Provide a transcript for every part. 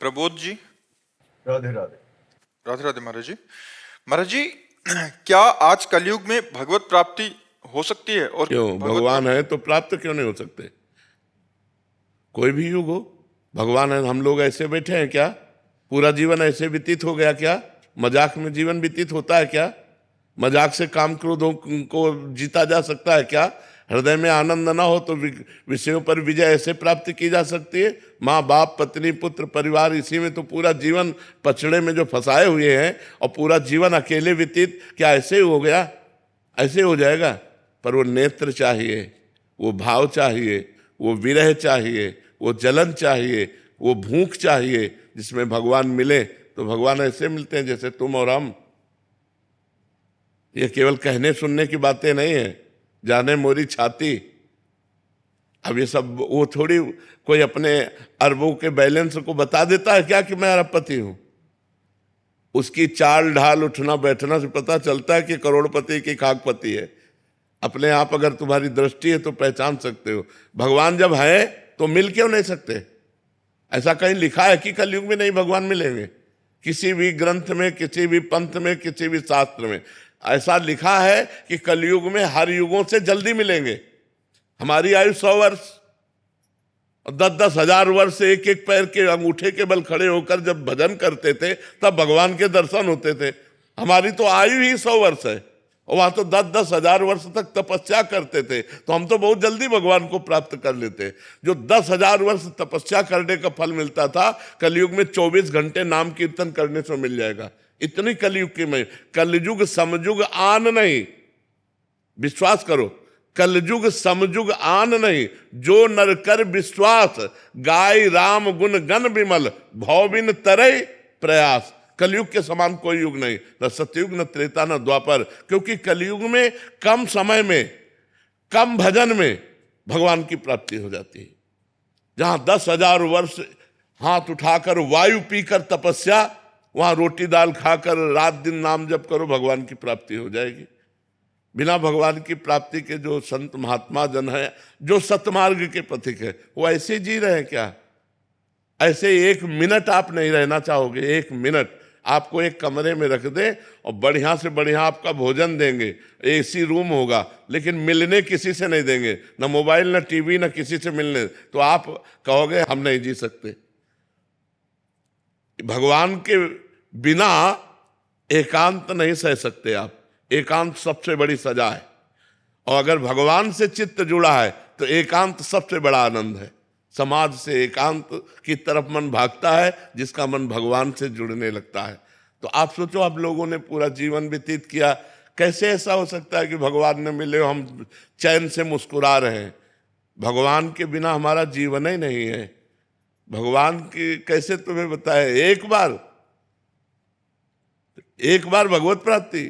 प्रबोध जी। राधे राधे। राधे राधे महाराज जी। महाराज जी, क्या आज कलयुग में भगवत प्राप्ति हो सकती है? और क्यों? भगवान है तो प्राप्त क्यों नहीं हो सकते? कोई भी युग हो, भगवान है। हम लोग ऐसे बैठे हैं क्या? पूरा जीवन ऐसे व्यतीत हो गया क्या? मजाक में जीवन व्यतीत होता है क्या? मजाक से काम क्रोधों को जीता जा सकता है क्या? हृदय में आनंद ना हो तो विषयों पर विजय ऐसे प्राप्त की जा सकती है? माँ बाप पत्नी पुत्र परिवार, इसी में तो पूरा जीवन पछड़े में जो फंसाए हुए हैं, और पूरा जीवन अकेले व्यतीत, क्या ऐसे ही हो गया? ऐसे हो जाएगा? पर वो नेत्र चाहिए, वो भाव चाहिए, वो विरह चाहिए, वो जलन चाहिए, वो भूख चाहिए, जिसमें भगवान मिले। तो भगवान ऐसे मिलते हैं जैसे तुम और हम। ये केवल कहने सुनने की बातें नहीं है, जाने मोरी छाती। अब ये सब वो थोड़ी कोई अपने अरबों के बैलेंस को बता देता है क्या कि मैं अरबपति हूं। उसकी चाल ढाल उठना बैठना से पता चलता है कि करोड़पति की खाकपति है। अपने आप अगर तुम्हारी दृष्टि है तो पहचान सकते हो। भगवान जब है तो मिल क्यों नहीं सकते? ऐसा कहीं लिखा है कि कलयुग में नहीं भगवान मिलेंगे? किसी भी ग्रंथ में, किसी भी पंथ में, किसी भी शास्त्र में ऐसा लिखा है कि कलयुग में हर युगों से जल्दी मिलेंगे। हमारी आयु 100 वर्ष और 10-10 हजार वर्ष से एक एक पैर के अंगूठे के बल खड़े होकर जब भजन करते थे तब भगवान के दर्शन होते थे। हमारी तो आयु ही 100 वर्ष है, और वहां तो 10-10 हजार वर्ष तक तपस्या करते थे, तो हम तो बहुत जल्दी भगवान को प्राप्त कर लेते। जो 10,000 वर्ष तपस्या करने का फल मिलता था, कलयुग में 24 घंटे नाम कीर्तन करने से मिल जाएगा। इतनी कलयुग की में कलयुग समयुग आन नहीं, विश्वास करो, कलयुग समयुग आन नहीं। जो नर कर विश्वास, गाय राम गुण गण विमल, भव बिन तरय प्रयास। कलयुग के समान कोई युग नहीं, न सतयुग, न त्रेता, न द्वापर। क्योंकि कलयुग में कम समय में, कम भजन में भगवान की प्राप्ति हो जाती है। जहां 10,000 वर्ष हाथ उठाकर वायु पीकर तपस्या, वहां रोटी दाल खाकर रात दिन नाम जप करो, भगवान की प्राप्ति हो जाएगी। बिना भगवान की प्राप्ति के जो संत महात्मा जन है, जो सतमार्ग के पथिक है, वो ऐसे जी रहे हैं क्या? ऐसे 1 मिनट आप नहीं रहना चाहोगे? 1 मिनट आपको एक कमरे में रख दे और बढ़िया से बढ़िया आपका भोजन देंगे, एसी रूम होगा, लेकिन मिलने किसी से नहीं देंगे, ना मोबाइल, ना टीवी, ना किसी से मिलने, तो आप कहोगे हम नहीं जी सकते। भगवान के बिना एकांत नहीं सह सकते आप। एकांत सबसे बड़ी सजा है, और अगर भगवान से चित्त जुड़ा है तो एकांत सबसे बड़ा आनंद है। समाज से एकांत की तरफ मन भागता है जिसका मन भगवान से जुड़ने लगता है। तो आप सोचो, आप लोगों ने पूरा जीवन व्यतीत किया, कैसे ऐसा हो सकता है कि भगवान ने मिले, हम चैन से मुस्कुरा रहे हैं? भगवान के बिना हमारा जीवन ही नहीं है। भगवान की कैसे तुम्हें बताए? एक बार भगवत प्राप्ति,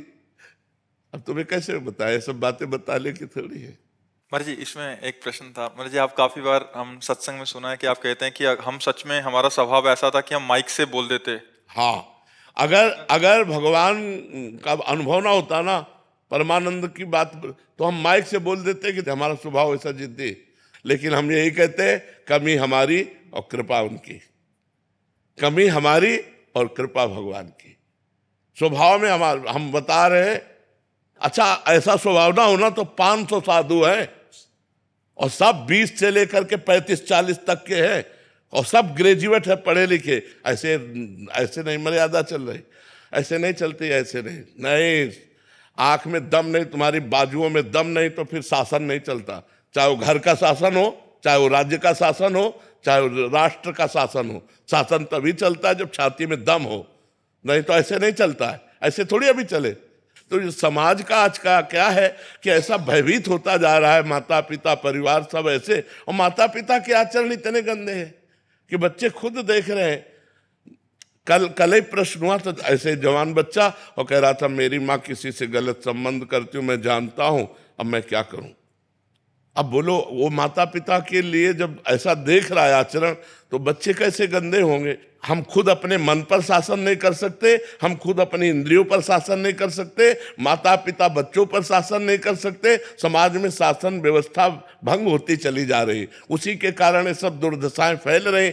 अब तुम्हें कैसे बताए? सब बातें बताने की थोड़ी है। महाराज जी, इसमें एक प्रश्न था। महाराज जी, आप काफी बार हम सत्संग में सुना है कि आप कहते हैं कि हम सच में, हमारा स्वभाव ऐसा था कि हम माइक से बोल देते। हाँ, अगर भगवान का अनुभव ना होता ना, परमानंद की बात, तो हम माइक से बोल देते कि हमारा स्वभाव ऐसा जिद्दी। लेकिन हम यही कहते, कमी हमारी और कृपा उनकी। कमी हमारी और कृपा भगवान की। स्वभाव में हम बता रहे, अच्छा ऐसा स्वभाव ना होना तो 500 साधु हैं, और सब 20 से लेकर के 35-40 तक के हैं, और सब ग्रेजुएट है, पढ़े लिखे। ऐसे नहीं मर्यादा चल रही, ऐसे नहीं चलती, ऐसे नहीं। आंख में दम नहीं, तुम्हारी बाजुओं में दम नहीं, तो फिर शासन नहीं चलता। चाहे वो घर का शासन हो, चाहे वो राज्य का शासन हो, चाहे वो राष्ट्र का शासन हो। शासन तभी चलता है जब छाती में दम हो, नहीं तो ऐसे नहीं चलता है। ऐसे थोड़ी अभी चले। तो समाज का आज का क्या है कि ऐसा भयभीत होता जा रहा है, माता पिता परिवार सब ऐसे, और माता पिता के आचरण इतने गंदे हैं कि बच्चे खुद देख रहे हैं। कल ही प्रश्न हुआ तो ऐसे जवान बच्चा, और कह रहा था मेरी माँ किसी से गलत संबंध करती हूँ, मैं जानता हूँ, अब मैं क्या करूं। अब बोलो, वो माता पिता के लिए जब ऐसा देख रहा है आचरण, तो बच्चे कैसे गंदे होंगे। हम खुद अपने मन पर शासन नहीं कर सकते, हम खुद अपनी इंद्रियों पर शासन नहीं कर सकते, माता पिता बच्चों पर शासन नहीं कर सकते। समाज में शासन व्यवस्था भंग होती चली जा रही, उसी के कारण ये सब दुर्दशाएं फैल रही।